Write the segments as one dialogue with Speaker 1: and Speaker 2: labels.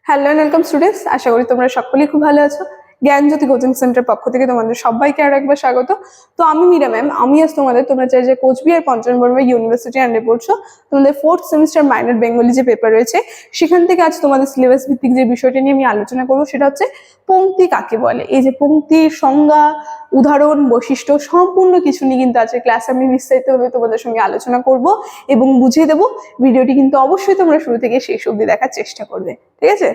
Speaker 1: Hello and welcome students, আশা করি তোমরা সকলেই খুব ভালো আছো। জ্ঞানজ্যোতি কোচিং সেন্টারের পক্ষ থেকে তোমাদের সবাইকে আরো একবার স্বাগত। তো আমি মীরা ম্যাম, আমি আজ তোমরা চাই যে কোচবিহার পঞ্চম বর্মা ইউনিভার্সিটি আন্ডারে পড়ছো, তোমাদের 4th সেমিস্টার মাইনর বেঙ্গলি যে পেপার রয়েছে সেখান থেকে আজ তোমাদের সিলেবাস ভিত্তিক যে বিষয়টা নিয়ে আমি আলোচনা করবো সেটা হচ্ছে পংক্তি কাকে বলে। এই যে পংক্তির সংজ্ঞা, উদাহরণ, বৈশিষ্ট্য সম্পূর্ণ কিছু নিয়ে কিন্তু আজকে ক্লাসে আমি বিস্তারিতভাবে তোমাদের সঙ্গে আলোচনা করব এবং বুঝিয়ে দেবো। ভিডিওটি কিন্তু অবশ্যই তোমরা শুরু থেকে শেষ অবধি দেখার চেষ্টা করবে, ঠিক আছে?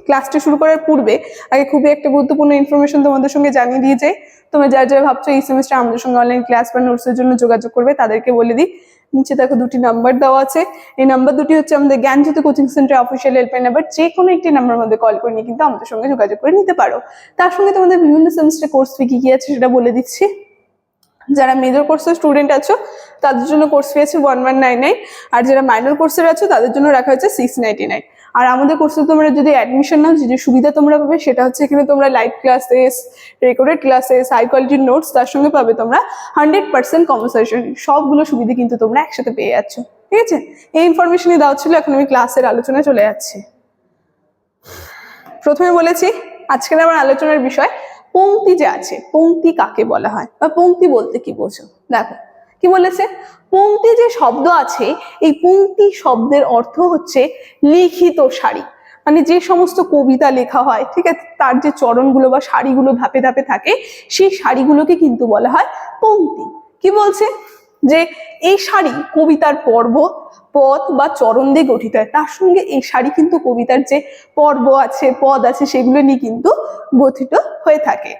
Speaker 1: ক্লাসটা শুরু করার পূর্বে আগে খুবই একটা গুরুত্বপূর্ণ ইনফরমেশন তোমাদের সঙ্গে জানিয়ে দিয়ে যাই। তোমরা যারা ভাবছো এই সেমিস্টার আমাদের সঙ্গে অনলাইন ক্লাস বা নোটসের জন্য যোগাযোগ করবে, তাদেরকে বলে দিই, নিচে দেখো দুটি নাম্বার দেওয়া আছে। এই নাম্বার দুটি হচ্ছে আমাদের Gyanjyoti coaching center official helpline number. যে কোনো একটি নাম্বারের মধ্যে কল করে নিয়ে কিন্তু আমাদের সঙ্গে যোগাযোগ করে নিতে পারো। তার সঙ্গে তোমাদের বিভিন্ন সেমিস্টার কোর্স ফি কি আছে সেটা বলে দিচ্ছি। যারা মেজর কোর্সের স্টুডেন্ট আছো তাদের জন্য কোর্স ফি আছে 1199, আর যারা মাইনর কোর্সের আছো তাদের জন্য রাখা হয়েছে 699। আর আমাদের কোর্সে তোমরা যদি অ্যাডমিশন নাও, যে সুবিধা তোমরা পাবে সেটা হচ্ছে এখানে তোমরা live classes, recorded classes, high কোয়ালিটির নোটস, তার সঙ্গে পাবে তোমরা 100% কনভারসেশন। সবগুলো সুবিধা কিন্তু তোমরা একসাথে পেয়ে যাচ্ছ, ঠিক আছে? এই ইনফরমেশনই দেওয়া ছিল। এখন আমি ক্লাসের আলোচনায় চলে যাচ্ছি। প্রথমে বলেছি আজকের আমার আলোচনার বিষয় পংক্তি যে আছে, পংক্তি কাকে বলা হয় বা পংক্তি বলতে কি বোঝো। দেখো কি বলেছে, পংক্তি যে শব্দ আছে, এই পংক্তি শব্দের অর্থ হচ্ছে লিখিত সারি। মানে যে সমস্ত কবিতা লেখা হয়, ঠিক আছে, তার যে চরণগুলো বা সারিগুলো ধাপে ধাপে থাকে, সেই সারিগুলোকে কিন্তু বলা হয় পংক্তি। কি বলছে যে এই সারি কবিতার পর্ব, পদ বা চরণ দিয়ে গঠিত হয়। তার সঙ্গে এই সারি কিন্তু কবিতার যে পর্ব আছে, পদ আছে, সেগুলো নিয়ে কিন্তু গঠিত হয়ে থাকে।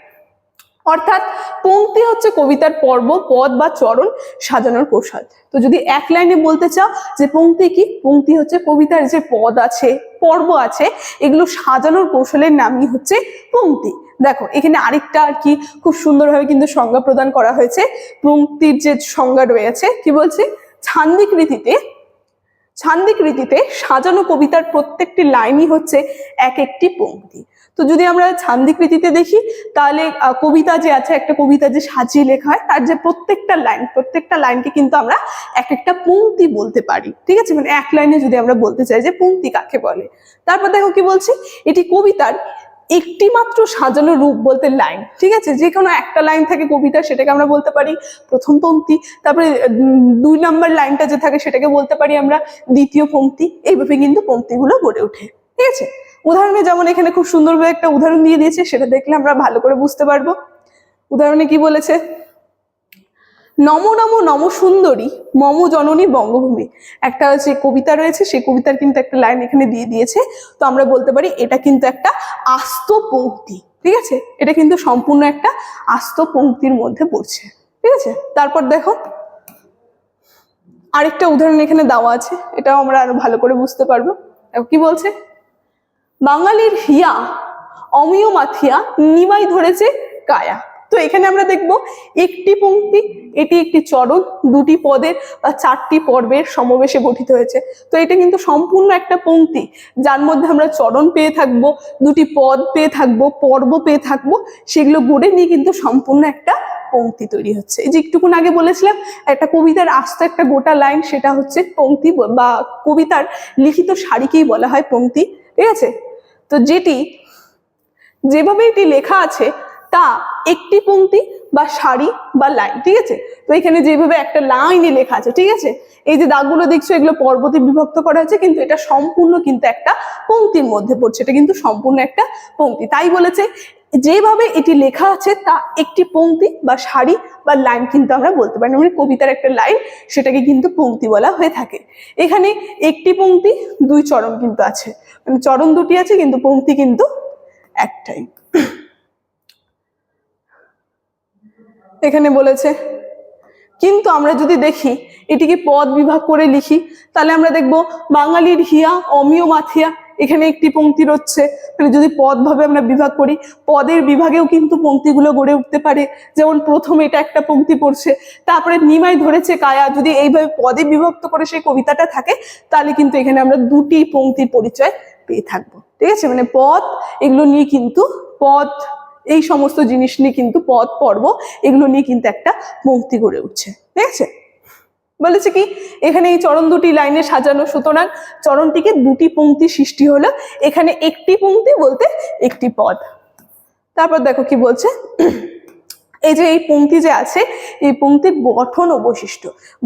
Speaker 1: অর্থাৎ পংক্তি হচ্ছে কবিতার পর্ব, পদ বা চরণ সাজানোর কৌশল। তো যদি এক লাইনে বলতে চাও যে পংক্তি কি, পংক্তি হচ্ছে কবিতার যে পদ আছে, পর্ব আছে, এগুলো সাজানোর কৌশলের নামই হচ্ছে পংক্তি। দেখো এখানে আরেকটা আর কি খুব সুন্দরভাবে কিন্তু সংজ্ঞা প্রদান করা হয়েছে। পংক্তির যে সংজ্ঞা রয়েছে, কি বলছে, ছান্দিক রীতিতে সাজানো কবিতার প্রত্যেকটি লাইনই হচ্ছে এক একটি পংক্তি। তো যদি আমরা ছান্দিক রীতিতে দেখি, তাহলে কবিতা যে আছে, একটা কবিতা যে সাজিয়ে লেখা হয়, তার যে প্রত্যেকটা লাইনকে কিন্তু আমরা এক একটা পংক্তি বলতে পারি, ঠিক আছে? মানে এক লাইনে যদি আমরা বলতে চাই যে পংক্তি কাকে বলে। তারপর দেখো কি বলছি, এটি কবিতার একটি মাত্র সাজানো রূপ বলতে লাইন, ঠিক আছে? যে কোনো একটা লাইন থাকে কবিতা, সেটাকে আমরা বলতে পারি প্রথম পংক্তি। তারপরে 2 নম্বর লাইনটা যে থাকে সেটাকে বলতে পারি আমরা দ্বিতীয় পংক্তি। এইভাবে কিন্তু পংক্তিগুলো গড়ে ওঠে, ঠিক আছে? উদাহরণে যেমন এখানে খুব সুন্দরভাবে একটা উদাহরণ দিয়ে দিয়েছে, সেটা দেখলে আমরা ভালো করে বুঝতে পারবো। উদাহরণে কি বলেছে, নম নম নম সুন্দরী মম জননী বঙ্গভূমি। একটা যে কবিতা রয়েছে, সেই কবিতার কিন্তু একটা লাইন এখানে দিয়ে দিয়েছে। তো আমরা বলতে পারি এটা কিন্তু একটা আস্ত পংক্তি, ঠিক আছে? এটা কিন্তু সম্পূর্ণ একটা আস্ত পংক্তির মধ্যে পড়ছে, ঠিক আছে? তারপর দেখো আরেকটা উদাহরণ এখানে দেওয়া আছে, এটাও আমরা আরো ভালো করে বুঝতে পারবো। কি বলছে, বাঙালির হিয়া অমিয় মাথিয়া নিমাই ধরেছে কায়া। তো এখানে আমরা দেখবো একটি পংক্তি, এটি একটি চরণ, দুটি পদের বা 4টি পর্বের সমাবেশে গঠিত হয়েছে। তো এটা কিন্তু সম্পূর্ণ একটা পংক্তি, যার মধ্যে আমরা চরণ পেয়ে থাকবো, দুটি পদ পেয়ে থাকবো, পর্ব পেয়ে থাকবো, সেগুলো গড়ে নিয়ে কিন্তু সম্পূর্ণ একটা পংক্তি তৈরি হচ্ছে। এই যে একটুক্ষণ আগে বলেছিলাম একটা কবিতার আস্ত একটা গোটা লাইন, সেটা হচ্ছে পংক্তি বা কবিতার লিখিত সারিকেই বলা হয় পংক্তি, ঠিক আছে? তো যেভাবে এটি লেখা আছে তা একটি পংক্তি বা সারি বা লাইন, ঠিক আছে? তো এখানে যেভাবে একটা লাইনে লেখা আছে, ঠিক আছে, এই যে দাগগুলো দেখছো এগুলো পর্বতে বিভক্ত করা হয়েছে, কিন্তু এটা সম্পূর্ণ কিন্তু একটা পংক্তির মধ্যে পড়ছে, এটা কিন্তু সম্পূর্ণ একটা পংক্তি। তাই বলেছে যেভাবে এটি লেখা আছে তা একটি পংক্তি বা সারি বা লাইন কিন্তু আমরা বলতে পারি। মানে কবিতার একটা লাইন, সেটাকে কিন্তু পংক্তি বলা হয়ে থাকে। এখানে একটি পংক্তি, 2 চরণ কিন্তু আছে, মানে চরণ দুটি আছে কিন্তু পংক্তি কিন্তু একটাই। এখানে বলেছে কিন্তু আমরা যদি দেখি এটিকে পদ বিভাগ করে লিখি, তাহলে আমরা দেখবো বাঙালির হিয়া অমিয় মাথিয়া, এখানে একটি পংক্তি রচ্ছে। মানে যদি পদ ভাবে আমরা বিভাগ করি, পদের বিভাগেও কিন্তু পংক্তিগুলো গড়ে উঠতে পারে। যেমন প্রথমে এটা একটা পংক্তি পড়ছে, তারপরে নিমাই ধরেছে কায়া, যদি এইভাবে পদে বিভক্ত করে সেই কবিতাটা থাকে, তাহলে কিন্তু এখানে আমরা 2টি পংক্তির পরিচয় পেয়ে থাকবো, ঠিক আছে? মানে পদ, এগুলো নিয়ে কিন্তু পদ, এই সমস্ত জিনিস নিয়ে কিন্তু পদ, পর্ব, এগুলো নিয়ে কিন্তু একটা পংক্তি গড়ে উঠছে, ঠিক আছে? বলেছে কি এখানে এই চরণ দুটি লাইনে সাজানো, সুতরাং চরণটিকে দুটি পংক্তি সৃষ্টি হলো, এখানে একটি পংক্তি বলতে একটি পদ। তারপর দেখো কি বলছে, এই যে এই পংক্তি যে আছে এই পংক্তির গঠন ও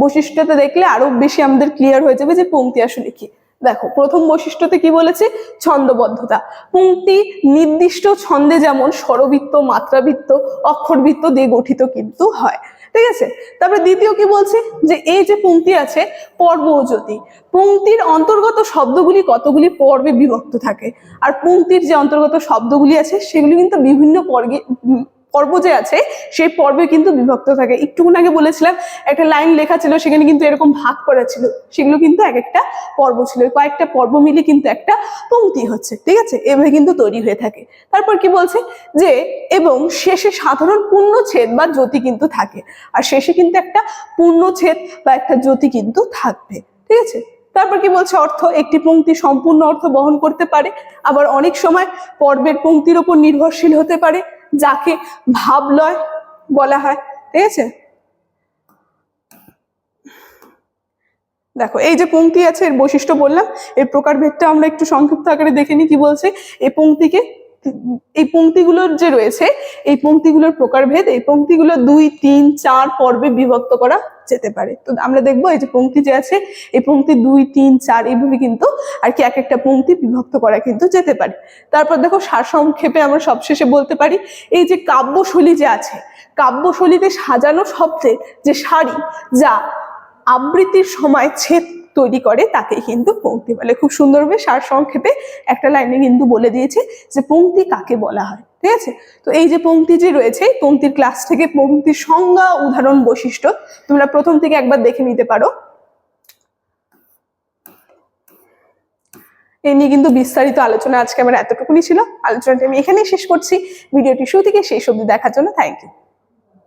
Speaker 1: বৈশিষ্ট্যটা দেখলে আরো বেশি আমাদের ক্লিয়ার হয়ে যাবে যে পংক্তি আসলে কি। দেখো প্রথম বৈশিষ্ট্যতে কি বলেছে, ছন্দবদ্ধতা। পংক্তি নির্দিষ্ট ছন্দে যেমন স্বরবৃত্ত, মাত্রাবৃত্ত, অক্ষরবৃত্ত দিয়ে গঠিত কিন্তু হয়, ঠিক আছে। তারপরে দ্বিতীয় কি বলছে, যে এই যে পংক্তি আছে পর্ব ও জ্যোতি, পংক্তির অন্তর্গত শব্দগুলি কতগুলি পর্বে বিভক্ত থাকে, আর পংক্তির যে অন্তর্গত শব্দগুলি আছে সেগুলি কিন্তু বিভিন্ন পর্ব যে আছে সেই পর্বে কিন্তু বিভক্ত থাকে। একটুক্ষণ আগে বলেছিলাম একটা লাইন লেখা ছিল, সেখানে কিন্তু এরকম ভাগ করা ছিল, সেগুলো কিন্তু এক একটা পর্ব ছিল, কয়েকটা পর্ব মিলে কিন্তু একটা পংক্তি হচ্ছে, ঠিক আছে, এভাবে কিন্তু তৈরি হয়ে থাকে। তারপর কি বলছে, যে এবং শেষে সাধারণ পূর্ণচ্ছেদ বা জ্যোতি কিন্তু থাকে, আর শেষে কিন্তু একটা পূর্ণচ্ছেদ বা একটা জ্যোতি কিন্তু থাকবে, ঠিক আছে। তারপর কি বলছে, অর্থ, একটি পংক্তি সম্পূর্ণ অর্থ বহন করতে পারে, আবার অনেক সময় পর্বের পংক্তির উপর নির্ভরশীল হতে পারে, যাকে ভাবলয় বলা হয়, ঠিক আছে। দেখো এই যে পংক্তি আছে এর বৈশিষ্ট্য বললাম, এর প্রকারভেদটা আমরা একটু সংক্ষিপ্ত আকারে দেখে নিই। কি বলছে, এই পংক্তিকে, এই পংক্তিগুলোর যে রয়েছে এই পংক্তিগুলোর প্রকারভেদ, এই পংক্তিগুলো 2, 3, 4 পর্বে বিভক্ত করা যেতে পারে। তো আমরা দেখবো এই যে পংক্তি যে আছে এই পংক্তি 2, 3, 4 এইভাবে কিন্তু আর কি এক একটা পংক্তি বিভক্ত করা কিন্তু যেতে পারে। তারপর দেখো সারসংক্ষেপে আমরা সবশেষে বলতে পারি, এই যে কাব্যশৈলী যে আছে, কাব্যশৈলীতে সাজানো শব্দের যে সারি যা আবৃত্তির সময় ছেদ তৈরি করে তাকে কিন্তু পংক্তি বলে। খুব সুন্দরভাবে সারসংক্ষেপে একটা লাইনে কিন্তু বলে দিয়েছে যে পংক্তি কাকে বলা হয়, ঠিক আছে। তো এই যে পংক্তি যে রয়েছে, পংক্তির ক্লাস থেকে পংক্তির সংজ্ঞা, উদাহরণ, বৈশিষ্ট্য তোমরা প্রথম থেকে একবার দেখে নিতে পারো। এই নিয়ে কিন্তু বিস্তারিত আলোচনা আজকে আমার এতটুকুনি ছিল। আলোচনাটা আমি এখানেই শেষ করছি। ভিডিওটি শুরু থেকে শেষ অবধি দেখার জন্য থ্যাংক ইউ।